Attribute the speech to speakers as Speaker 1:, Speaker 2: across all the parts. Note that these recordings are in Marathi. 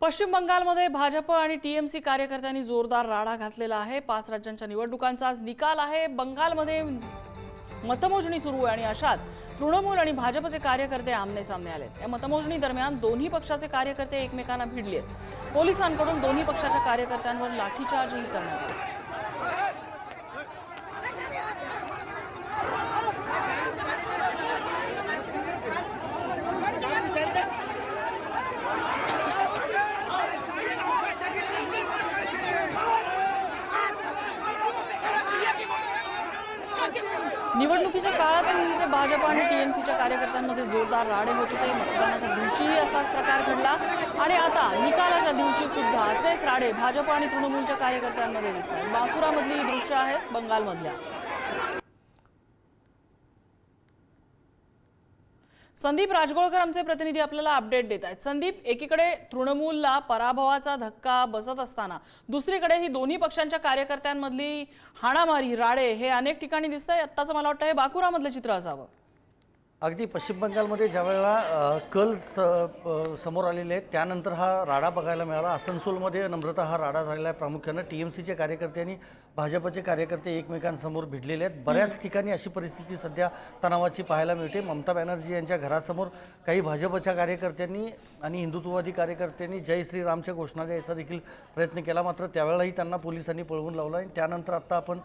Speaker 1: पश्चिम बंगालमध्ये भाजप आणि टीएमसी कार्यकर्त्यांनी जोरदार राडा घातलेला आहे। 5 राज्यांच्या निवडणुकांचा आज निकाल आहे। बंगालमध्ये मतमोजणी सुरू आहे आणि अशात तृणमूल आणि भाजपचे कार्यकर्ते आमने सामने आले। या मतमोजणी दरम्यान दोन्ही पक्षाचे कार्यकर्ते एकमेकांना भिडले। पोलिसांकडून दोन्ही पक्षाच्या कार्यकर्त्यांवर लाठीचार्जही करण्यात आला। निवडणुकीच्या काळातही इथे भाजप आणि टीएमसीच्या कार्यकर्त्यांमध्ये जोरदार राडे होत होते। मतदानाच्या दिवशीही असाच प्रकार घडला आणि आता निकालाच्या दिवशी सुद्धा असेच राडे भाजप आणि तृणमूलच्या कार्यकर्त्यांमध्ये दिसतात। बाकुरामधली दृश्य आहेत बंगालमधल्या। संदीप राजगोळकर आमचे प्रतिनिधी आपल्याला अपडेट देत आहेत। संदीप, एकीकडे तृणमूलला पराभवाचा धक्का बसत असताना दुसरीकडे ही दोन्ही पक्षांच्या कार्यकर्त्यांमधली हाणामारी राडे हे अनेक ठिकाणी दिसतंय। आत्ताचं मला वाटतं हे बाकुरामधलं चित्र असावं।
Speaker 2: अगदी पश्चिम बंगालमध्ये ज्यावेळेला कल समोर आलेले आहेत त्यानंतर हा राडा बघायला मिळाला। आसनसोलमध्ये नम्रता हा राडा झालेला आहे। प्रामुख्याने टीएमसीचे कार्यकर्ते आणि भाजपचे कार्यकर्ते एकमेकांसमोर भिडलेले आहेत। बऱ्याच ठिकाणी अशी परिस्थिती सध्या तणावाची पाहायला मिळते। ममता बॅनर्जी यांच्या घरासमोर काही भाजपच्या कार्यकर्त्यांनी आणि हिंदुत्ववादी कार्यकर्त्यांनी जय श्रीरामच्या घोषणा द्यायचा देखील प्रयत्न केला, मात्र त्यावेळेलाही त्यांना पोलिसांनी पळवून लावलं आणि त्यानंतर आता आपण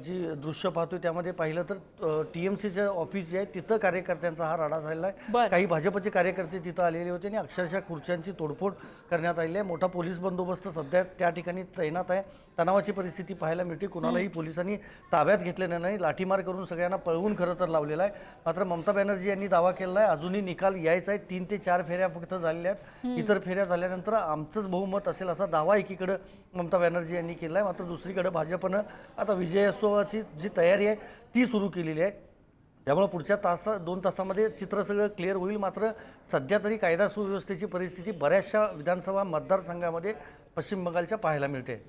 Speaker 2: जी दृश्य पाहतोय त्यामध्ये पाहिलं तर टीएमसीचं ऑफिस जे आहे तिथं कार्यकर्त्यांचा हा राडा झालेला आहे। काही भाजपचे कार्यकर्ते तिथं आलेले होते आणि अक्षरशः खुर्च्यांची तोडफोड करण्यात आलेली आहे। मोठा पोलीस बंदोबस्त सध्या त्या ठिकाणी तैनात आहे। तणावाची परिस्थिती पाहायला मिळते। कुणालाही पोलिसांनी ताब्यात घेतलेलं नाही, लाठीमार करून सगळ्यांना पळवून खरं तर लावलेला आहे। मात्र ममता बॅनर्जी यांनी दावा केलेला आहे अजूनही निकाल यायचा आहे। 3 ते 4 फेऱ्या फक्त झालेल्या आहेत। इतर फेऱ्या झाल्यानंतर आमचंच बहुमत असेल असा दावा एकीकडे ममता बॅनर्जी यांनी केला आहे। मात्र दुसरीकडे भाजपनं आता विजयोत्सवाची जी तयारी आहे ती सुरू केलेली आहे। त्यामुळे पुढच्या 2 तासामध्ये चित्र सगळं क्लिअर होईल। मात्र सध्या तरी कायदा सुव्यवस्थेची परिस्थिती बऱ्याचशा विधानसभा मतदारसंघामध्ये पश्चिम बंगालच्या पाहायला मिळते।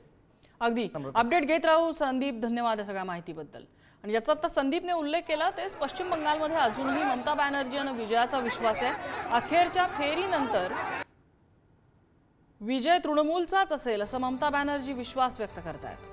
Speaker 1: अगदी अपडेट घेत राहू संदीप, धन्यवाद या सगळ्या माहितीबद्दल। आणि ज्याचा आता संदीपने उल्लेख केला तेच पश्चिम बंगालमध्ये अजूनही ममता बॅनर्जी यांना विजयाचा विश्वास आहे। अखेरच्या फेरीनंतर विजय तृणमूलचाच असेल असं ममता बॅनर्जी विश्वास व्यक्त करतायत।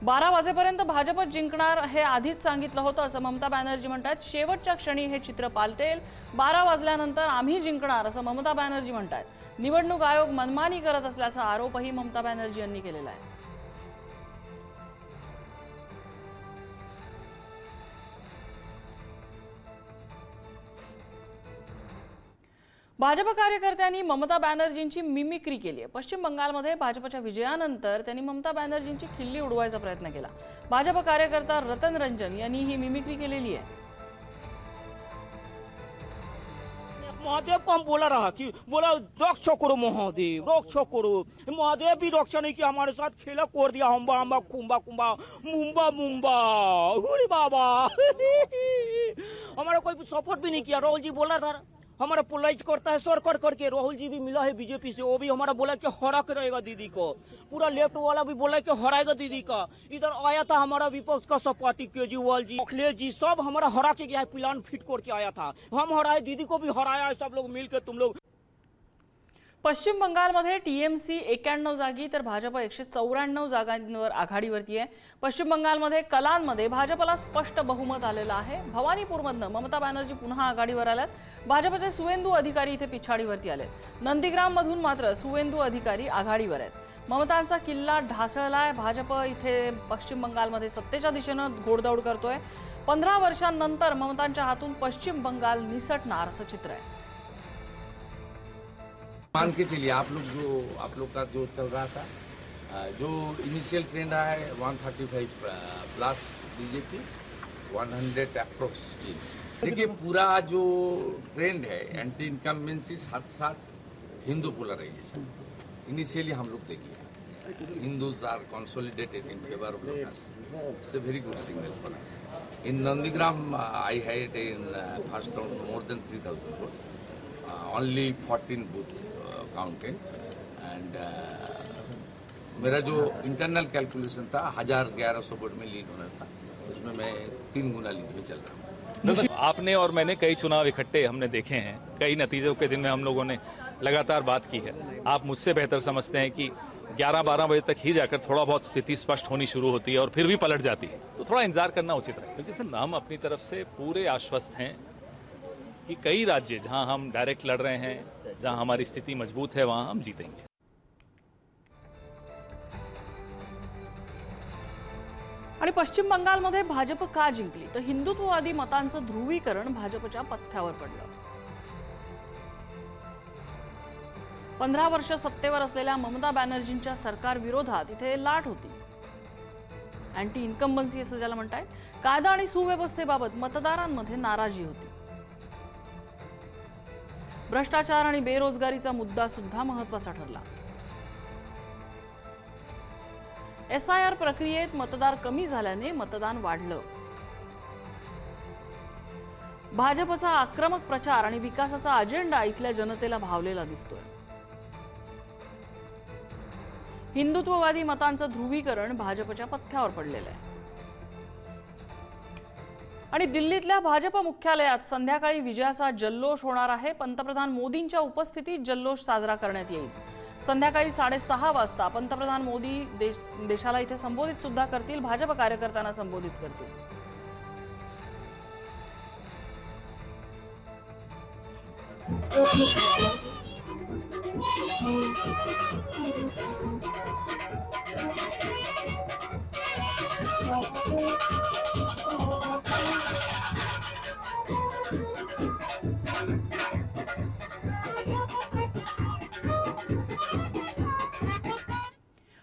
Speaker 1: बारा वाजेपर्यंत भाजप जिंकणार हे आधीच सांगितलं होतं असं ममता बॅनर्जी म्हणतात। शेवटच्या क्षणी हे चित्र पालटेल। 12 वाजल्यानंतर आम्ही जिंकणार असं ममता बॅनर्जी म्हणतात। निवडणूक आयोग मनमानी करत असल्याचा आरोपही ममता बॅनर्जी यांनी केलेला आहे। भाजप कार्यकर्त्यांनी ममता बॅनर्जींची मिमिक्री केली आहे। पश्चिम बंगालमध्ये भाजपच्या विजयानंतर त्यांनी ममता बॅनर्जींची खिल्ली उडवायचा प्रयत्न केला। भाजप कार्यकर्ता रतन रंजन यांनी ही मिमिक्री केलेली आहे।
Speaker 3: महादेव को हम बोला रहा कि बोला रक्षा करो महादेव, रक्षा करो। महादेव भी रक्षा नहीं किया, हमारे साथ खेला कोर दिया। हम्बा हम्बा कुंबा कुंबा मुंबा मुंबा हुड़ी बाबा हमारा कोई सपोर्ट भी नहीं किया। राहुल जी बोला था हमारा पोलाइज करता है सर कर करके। राहुल जी भी मिला है बीजेपी से, वो भी हमारा बोला कि हरा के रहेगा दीदी को। पूरा लेफ्ट वाला भी बोला कि हराएगा दीदी का। इधर आया था हमारा विपक्ष का सपाटी केजरीवाल जी, अखिलेश जी, सब हमारा हरा के गया है। प्लान फिट करके आया था, हम हराए, दीदी को भी हराया है सब लोग मिलकर। तुम लोग
Speaker 1: पश्चिम बंगालमध्ये टीएमसी 91 जागी तर भाजप 194 जागांवर आघाडीवरती आहे। पश्चिम बंगालमध्ये कलांमध्ये भाजपला स्पष्ट बहुमत आलेलं आहे। भवानीपूरमधनं ममता बॅनर्जी पुन्हा आघाडीवर आल्यात। भाजपचे सुवेंदू अधिकारी इथे पिछाडीवरती आलेत। नंदीग्राम मधून मात्र सुवेंदू अधिकारी आघाडीवर आहेत। ममतांचा किल्ला ढासळलाय। भाजप इथे पश्चिम बंगालमध्ये सत्तेच्या दिशेनं घोडदौड करतोय। 15 वर्षांनंतर ममतांच्या हातून पश्चिम बंगाल निसटणार असं चित्र आहे।
Speaker 4: मान के चलिए आप लोग का जो चल रहा था, जो इनिशियल ट्रेंड रहा है 135 प्लस बीजेपी, 100 अप्रोक्स टीम्स। देखिए पूरा जो ट्रेंड है एंटी इनकम्बेंसी साथ साथ हिंदू पोलराइजेशन इनिशियली हम लोग देखिए Hindus are consolidated in favor of Lokas. It's a very good signal for us. In Nandigram, I had in first round more than 3,000 votes. Only 14 booth counted, and मेरा जो इंटरनल कैलकुलेशन था 1100 वोट में लीड होना था, उसमें मैं 3 गुना लीड में चल रहा हूँ।
Speaker 5: आपने और मैंने कई चुनाव इकट्ठे हमने देखे हैं, कई नतीजों के दिन में हम लोगों ने लगातार बात की है। आप मुझसे बेहतर समझते हैं कि 11-12 बजे तक ही जाकर थोड़ा बहुत स्थिति स्पष्ट होनी शुरू होती है और फिर भी पलट जाती है, तो थोड़ा इंतजार करना उचित है। क्योंकि सर हम अपनी तरफ से पूरे आश्वस्त हैं कि कई राज्य जहां हम डायरेक्ट लड़ रहे हैं, जहां हमारी स्थिति मजबूत है, वहां हम जीतेंगे।
Speaker 1: आणि पश्चिम बंगालमध्ये भाजप का जिंकली तर हिंदुत्ववादी मतांचं ध्रुवीकरण भाजपच्या पथ्यावर पडलं। 15 वर्ष सत्तेवर असलेल्या ममता बॅनर्जींच्या सरकार विरोधात इथे लाट होती। अँटी इन्कम्बन्सी असं ज्याला म्हणतायत, कायदा आणि सुव्यवस्थेबाबत मतदारांमध्ये नाराजी होती। भ्रष्टाचार आणि बेरोजगारीचा मुद्दा सुद्धा महत्त्वाचा ठरला। SIR प्रक्रियेत मतदार कमी झाल्याने मतदान वाढलं। भाजपचा आक्रमक प्रचार आणि विकासाचा अजेंडा इथल्या जनतेला भावलेला दिसतोय। हिंदुत्ववादी मतांचं ध्रुवीकरण भाजपच्या पथ्यावर पडलेलं आहे। आणि दिल्लीतल्या भाजप मुख्यालयात संध्याकाळी विजयाचा जल्लोष होणार आहे। पंतप्रधान मोदींच्या उपस्थितीत जल्लोष साजरा करण्यात येईल। संध्याकाळी 6:30 वाजता पंतप्रधान मोदी देशाला इथे संबोधित सुद्धा करतील, भाजप कार्यकर्त्यांना संबोधित करतील।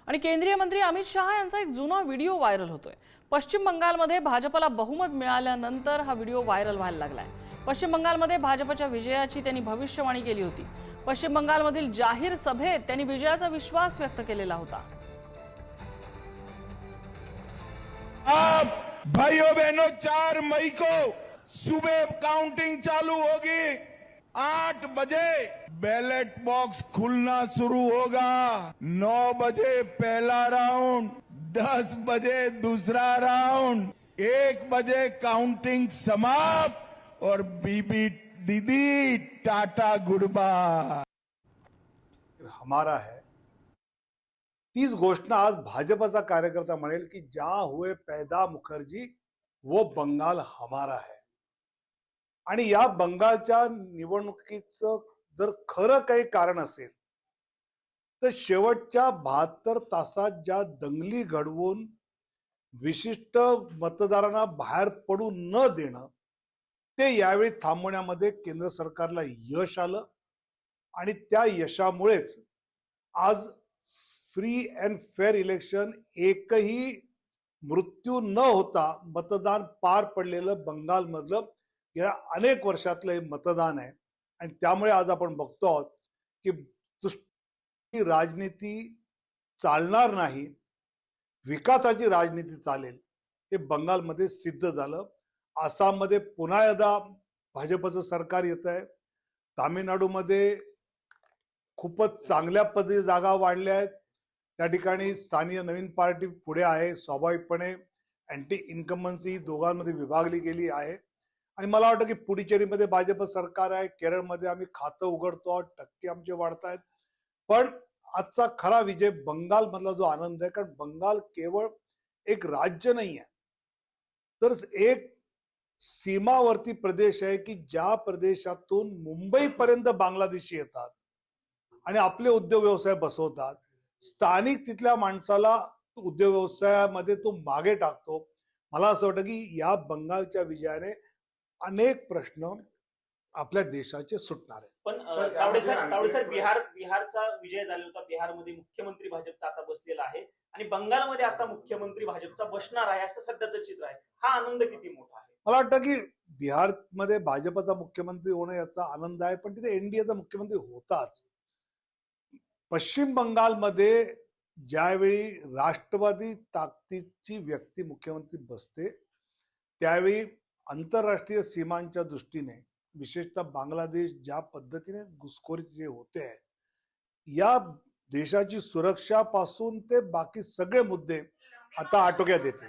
Speaker 1: आणि केंद्रीय मंत्री अमित शहा यांचा एक जुना व्हिडिओ व्हायरल होतोय। पश्चिम बंगालमध्ये भाजपला बहुमत मिळाल्यानंतर हा व्हिडिओ व्हायरल व्हायला लागलाय। पश्चिम बंगालमध्ये भाजपच्या विजयाची त्यांनी भविष्यवाणी केली होती। पश्चिम बंगालमधील जाहीर सभेत त्यांनी विजयाचा विश्वास व्यक्त केलेला होता।
Speaker 6: अब भाइयों बहनों 4 मई को सुबह काउंटिंग चालू होगी। 8 बजे बैलेट बॉक्स खुलना शुरू होगा। 9 बजे पहला राउंड, 10 बजे दूसरा राउंड, 1 बजे काउंटिंग समाप्त और बीबी दीदी टाटा गुड बाय।
Speaker 7: हमारा है, तीच घोषणा आज भाजपाचा कार्यकर्ता म्हणेल की जहां हुए पैदा मुखर्जी वो बंगाल हमारा है। आणि या बंगालच्या निवडणुकीचं जर खरं काही कारण असेल तर शेवटच्या 72 तासात ज्या दंगली घडवून विशिष्ट मतदारांना बाहेर पडू न देणं ते यावेळी थांबवण्यामध्ये केंद्र सरकारला यश आलं। आणि त्या यशामुळेच आज फ्री अँड फेअर इलेक्शन, एकही मृत्यू न होता मतदान पार पडलेलं बंगालमधलं या अनेक वर्षातलं हे मतदान आहे। आणि त्यामुळे आज आपण बघतो आहोत की तुष्टी राजनीती चालणार नाही, विकासाची राजनीती चालेल, हे बंगालमध्ये सिद्ध झालं। आसाममध्ये पुन्हा एकदा भाजपचं सरकार येत आहे। तामिळनाडूमध्ये खूपच चांगल्या पद्धतीने जागा वाढल्या आहेत। त्या ठिकाणी स्थानीय नवीन पार्टी पुढे आहे। स्वाभाविकपणे अँटी इन्कम्बन्सी दोघांमध्ये विभागली गेली आहे। आणि मला वाटतं की पुडुचेरीमध्ये भाजप सरकार आहे, केरळमध्ये आम्ही खातं उघडतो आहोत, टक्के आमचे वाढतायत। पण आजचा खरा विजय बंगालमधला जो आनंद आहे, कारण बंगाल केवळ एक राज्य नाही आहे, तर एक सीमावर्ती प्रदेश आहे की ज्या प्रदेशातून मुंबईपर्यंत बांगलादेशी येतात आणि आपले उद्योग व्यवसाय बसवतात। स्थानिक तिथल्या माणसाला उद्योग व्यवसायामध्ये तो मागे टाकतो। मला असं वाटतं की या बंगालच्या विजयाने अनेक प्रश्न आपल्या देशाचे सुटणार आहेत।
Speaker 8: पण तावडेसर बिहारचा विजय झाला होता। बिहारमध्ये मुख्यमंत्री भाजपचा आता बसलेला आहे आणि बंगालमध्ये आता मुख्यमंत्री भाजपचा बसणार आहे, असं सध्याचं चित्र आहे। हा आनंद किती मोठा आहे?
Speaker 7: मला वाटतं की बिहारमध्ये भाजपचा मुख्यमंत्री होणं याचा आनंद आहे, पण तिथे एनडीएचा मुख्यमंत्री होताच। पश्चिम बंगालमध्ये ज्यावेळी राष्ट्रवादी ताकदीची व्यक्ती मुख्यमंत्री बसते त्यावेळी आंतरराष्ट्रीय सीमांच्या दृष्टीने विशेषतः बांगलादेश ज्या पद्धतीने घुसखोरी जे होते आहे, या देशाची सुरक्षापासून ते बाकी सगळे मुद्दे आता आटोक्यात येतील.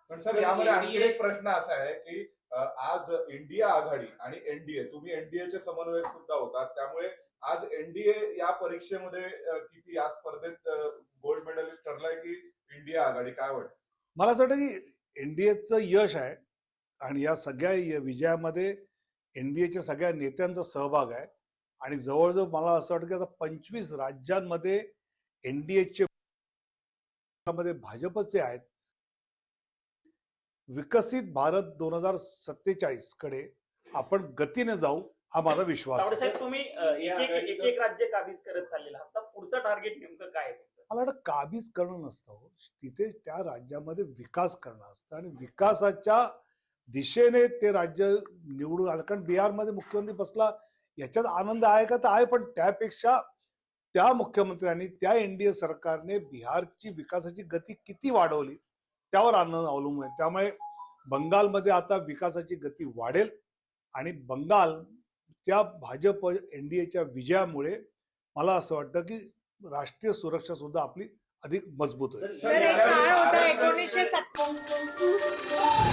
Speaker 9: पण सर यामध्ये आणखी एक प्रश्न असा आहे की आज इंडिया आघाडी आणि एनडीए, तुम्ही एनडीएचे समन्वयक सुद्धा होतात, त्यामुळे आज एनडीए या परीक्षेमध्ये किती या स्पर्धेत गोल्ड मेडलिस्ट ठरलाय की इंडिया आघाडी, काय वाटतं?
Speaker 7: मला असं वाटतं की एनडीएचं यश आहे आणि या सगळ्या विजयामध्ये एनडीएच्या सगळ्या नेत्यांचा सहभाग आहे आणि जवळजवळ मला असं वाटतं की आता 25 राज्यांमध्ये एनडीएचे मध्ये भाजपचे आहेत. विकसित भारत 2047 कडे आपण गतीने जाऊ हा माझा विश्वास
Speaker 8: तावडे
Speaker 7: आहे.
Speaker 8: साहेब, तुम्ही एक एक राज्य काबीज करत चाललेला आहात. आता पुढचं टार्गेट नेमकं काय आहे?
Speaker 7: मला वाटतं काबीज करणं नसतं हो. तिथे त्या राज्यामध्ये विकास करणं असतं आणि विकासाच्या दिशेने ते राज्य निवडून आलं. कारण बिहारमध्ये मुख्यमंत्री बसला याच्यात आनंद आहे का? तर आहे, पण त्यापेक्षा त्या मुख्यमंत्र्यांनी, त्या एनडीए सरकारने बिहारची विकासाची गती किती वाढवली त्यावर आनंद अवलंबून आहे. त्यामुळे बंगालमध्ये आता विकासाची गती वाढेल आणि बंगाल त्या भाजप एनडीएच्या विजयामुळे मला असं वाटतं की राष्ट्रीय सुरक्षा सुद्धा आपली अधिक मजबूत होईल.
Speaker 10: सर, एक काळ होता 1970